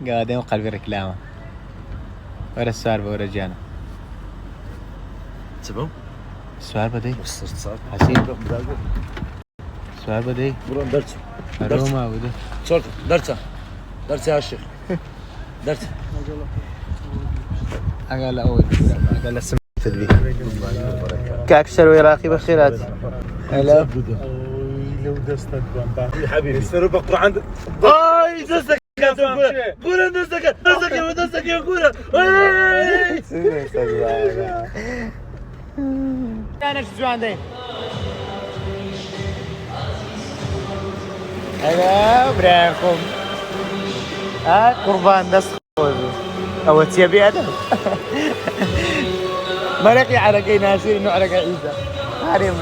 قاعدين قلبي ركلامه ورا السالفة ورا جانا تمام السؤال بدي وصلت صار حسين السؤال بدي برون درت روما بدي صرت درت يا شيخ درت قال أول قال سمعت تدبي كأكثر ويراقي بخيرات هلا لو دستك بان حبيبي يستر بقرا عند اي دستك يا قول دستك يا قول انا شو عندي هلا براكم قربان دس او تيابي هذا مرقي عرقي ناسي انه عرق عيسى حريم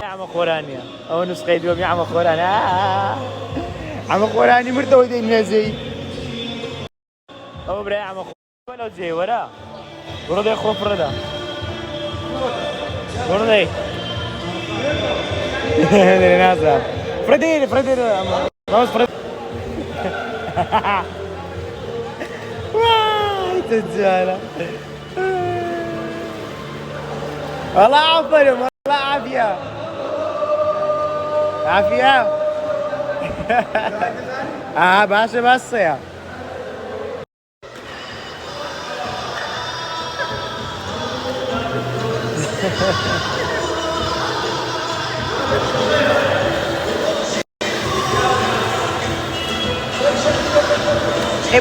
يا عم خورانيا او نسخه يوم يا عم خورانيا عم خوراني مرتوي دي نازي او برا يا عم ولا زي ورا ورا يخرب فردا ورا نازل فريدي خلاص فريدي واي تجاله والله عفوا والله عافية باشا بس يا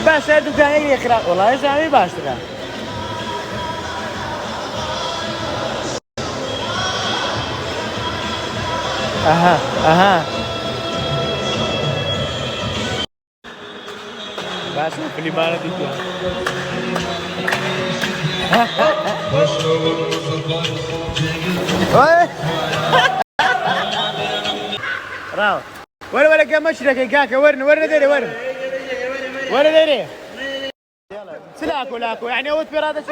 باشا دكان يقرا والله يا سامي باشا اها باشا في الإمارة دي راو ولا كم مشرك كاكا ورنا ديري سلاكو يعني اوت في هذا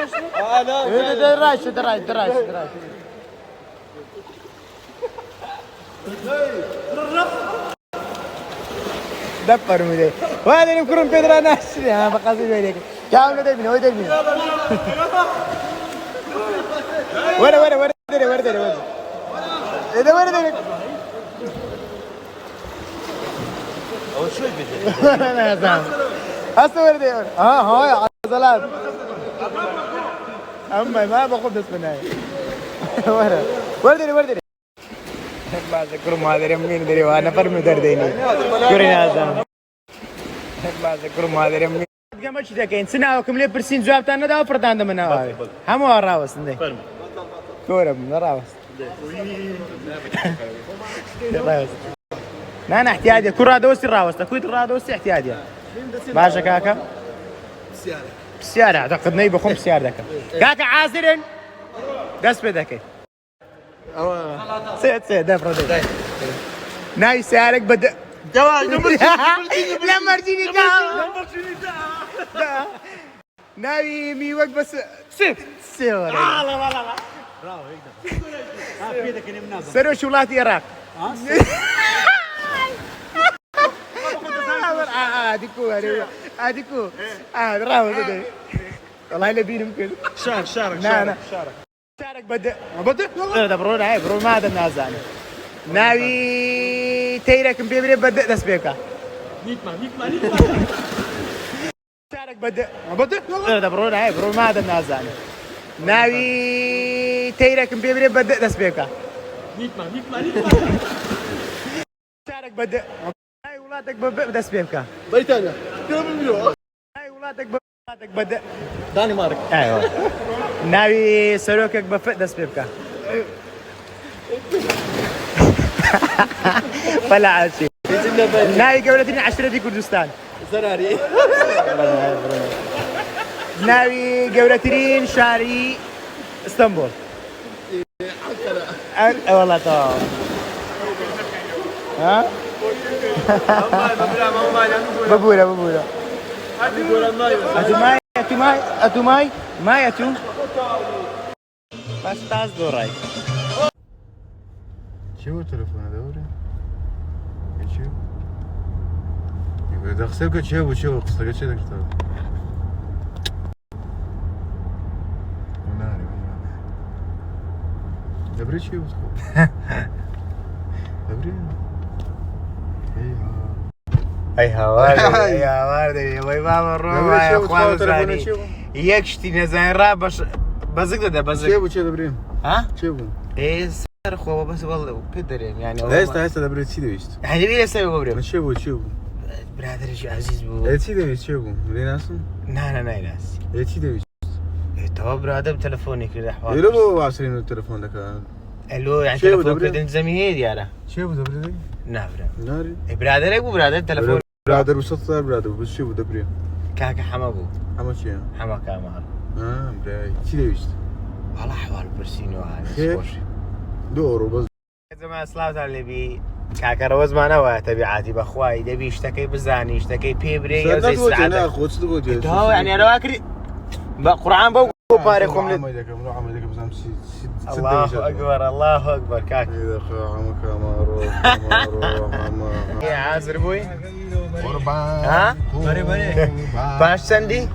شو دراج دبر مدي وهذا اللي يكون بيدرا ناس يا بقاسي بينك كامل ده مين هو ده مين ورا ديري اول شوي بدي انا يا زلمه اصور دي هاي عضلات اما ما باخذ بس بالنهايه ورا ديري ما ذكر ما ادري مين دري وانا فرمي درديني كورينا زلمه ما ذكر ما ادري مين قامش دكين سنه وكم برسين جواب تاعنا دا فرتان دمنا هم راوس ندي كوره من راوس انا احتياجي كره دوسي راوس تكويت الرادوسي احتياجي باشا كاكا بسيارة اعتقد نيبه خم بسيارة كاكا عازرن قص بدك سيد ده فرودي ناي سيارك بدا لامبورجيني دا ناي ميوك بس سيف لا برافو هيك في يدك اني منازل سرو شولاتي عراق اديكو راهو ده والله لبين يمكن شارك بدأ لا برو ما هذا النازل ناوي تيرك بيبري بدأ تسبيكا نيتما شارك بدأ لا برو ما هذا النازل ناوي تيرك بيبري بدأ تسبيكا نيتما شارك بدأ هاي ولادك بدأ تسبيكا بريطانيا كم مليون هاي ولادك بدأ دنمارك ايوه ناوي سلوكك بفق تسبيكا ولا عاشي ناوي قولتني 10 دي كردستان زراري ناوي قولتني شاري اسطنبول والله طبعا ها بابولا اتو ماي بس تاز دوراي شو تلفون هذا شو دخسك تشيبو قصدك شي داك الطرف وناري دبري تشيبو دبري اي هوارد اي هوارد وای بابا رو وای اخوان زانی یک شتی نزن را باش بزق ده بزق تشيبو تشي دبري ها تشيبو ايه سر خو بس والله بيدرين يعني هسه دبري تشي دويست يعني بيلا سوي ببرم تشيبو تشيبو برادر شو عزيز بو ايه تشي دويست تشيبو ليناسن لا لا لا ناس ايه تشي دويست تو برادر بتلفوني كذا حوار يلو عصرين التليفون داك الو يعني شو تلفون دبرين؟ كده انت زميل يا تشيبو دبري نافرة ناري برادر ابو برادر تلفون برادر بسطر برادر بس تشيبو دبري كاكا حمابو حما شي حما كامل براي تشي دويست والله حوار برسينو هذا خير. سوش دورو بس زمان سلاوت اللي بي كاكا روز ما نوى تبعاتي باخواي دبي يشتكي بزاني يشتكي بيبري يا زي صدقوا انا سعادة اخو صدقوا تو يعني انا واكري قرآن بو باريكم لي عمدك عمدك بزام الله اكبر الله اكبر كاك اذا خا عمك مارو يا عازر بوي قربان ها باش سندي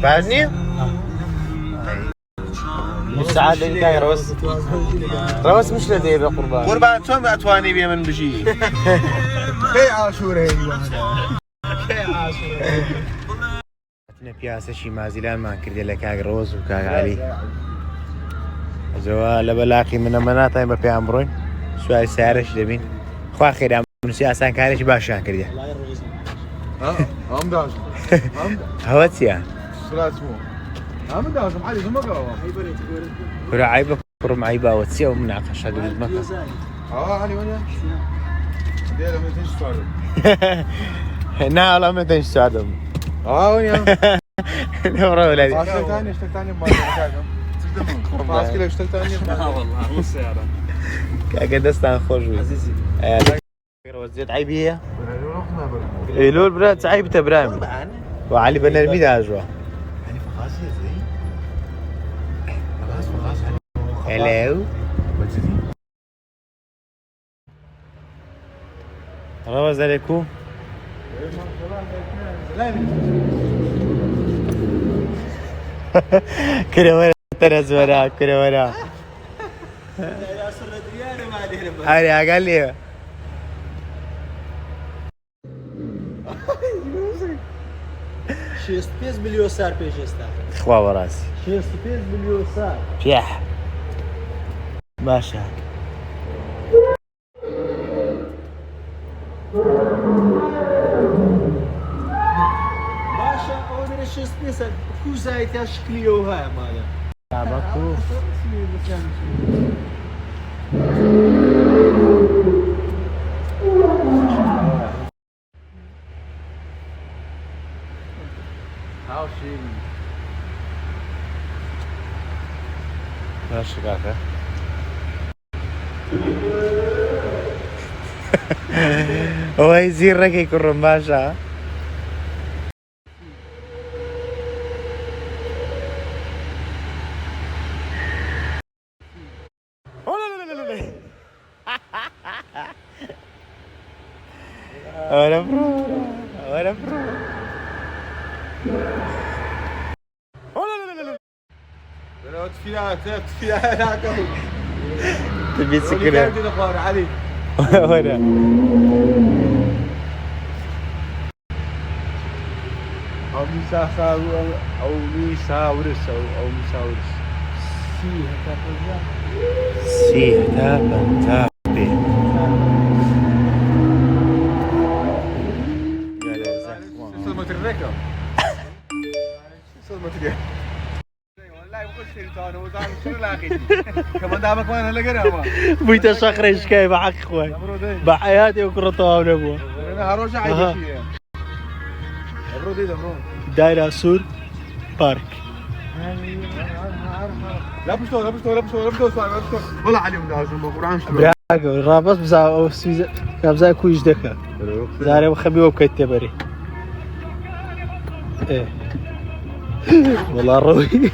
باجني مساعدة اللي كاي روس مش لدي بقربان قربان توم اتواني بي من بجي كي عاشوره كي عاشوره پیاسە شی مازیلانمان کردێ لە کاک ڕۆز و کاک عەلی ئەجەوە لە بەلاقی منە ناتوانین بە پێیان بڕۆین سواری سیارەش دەبین خوا خێرا نووسی ئاسان کارێکی باشیان کردێ هم داش هەوە چییە؟ سرعت مو هم داش علي زما قوا کورە عیبە کوڕم عیباوە چییە و مناقەشە دروست مەکە علي وين دير ما تنشفر ناوەڵام من تەنیش چاردەم وين نەوڕە ولادی اشتك ثاني ما خلاص كده اشتك ثاني والله مو سيارة کاکە دەستان خۆش بووی عزيزي ڕۆز زێت عیبی هەیە؟ ئێلۆر برا چ عیبتە برامی و عەلی بە نەرمی داژوە هەلو ڕەوەز ئەلەیکوم كرة ترى كرة هاري قال لي شيست 5 مليون سار بيجستا خوا وراسي شيست 5 مليون سار بيح باشا باشا اون شيست 5 كوزايت يا شكليو ها مالا تابكو هاو شيء ماشي كاكا هو يزير ركي يكون باشا ولا برو تفيها تبي سكرة علي ولا او ميساورس او ميساورس سي تابي صدمة الركب صدمة الركب والله وقلت انا وزعل شنو لاقيتي كمان دامك وانا هلا قرا بيت شخرش كيف معك اخوي بحياتي وكرتها ونبوه انا هروح اعيش شيء ابرو ده برو دايناسور بارك لا بشتو والله عليهم لازم قران براغ رابط بزا سويز كابزا كويش دكا زاري وخبي وكتبري ايه والله روي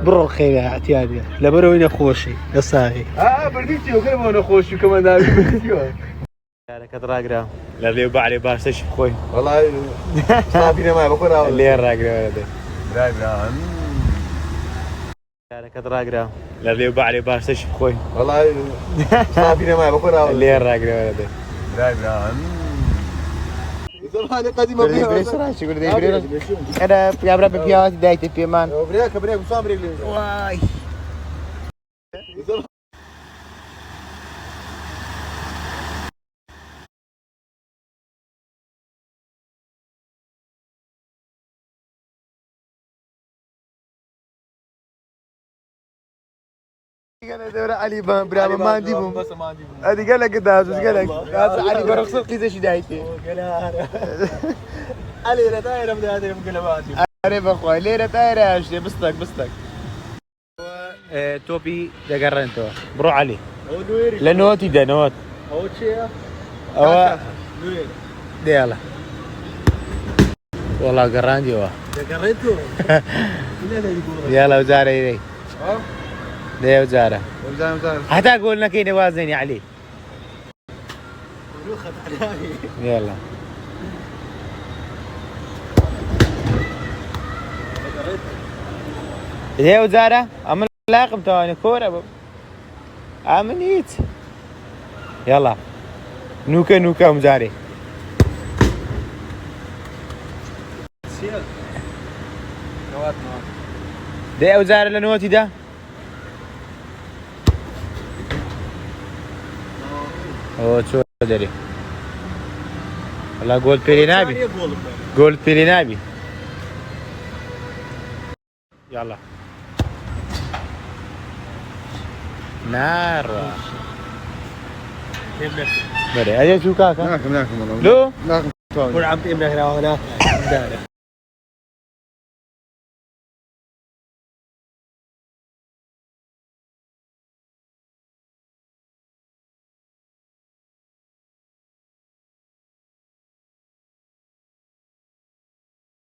برو خير اعتيادي لا برو وين خوشي يا صاحي برديتي وكلمه انا خوش كمان داري كانت راقرة لا اللي وبعلي باش تشوف خوي والله صافينا ما بكره اللي راقرة ولدي راقرة كانت راقرة لا اللي وبعلي باش تشوف خوي والله صافينا ما بكره اللي راقرة ولدي راقرة زمان قديمة بريس راش يقول لي بريس انا يا برا بيات دايت في مان بريك بريك وصام رجلي واي انا دور علي برا ما عندي بوم بس ما عندي هذه قال لك داز قال لك هذا علي برخص قيس دايتي علي لا دايره من هذه المقلبات انا بخوي ليره طايره اشتي بسطك توبي دقرنتو برو علي لنوتي ده نوت او شيء او دي يلا والله قراندي هو قريتو يلا وزاره دي دي وزاره وزاره حتى اقول لك اني وازني علي يلا دي وزاره اما لاقم توني كوره امنيت يلا نوكا مزاري سيل نوات دي وزاره لنوتي ده اوه شو ادري والله جول بيرينابي جول بيرينابي يلا نار بري اجي شو كاكا ناكم والله لو ناكم قول عم تمنع هنا وهناك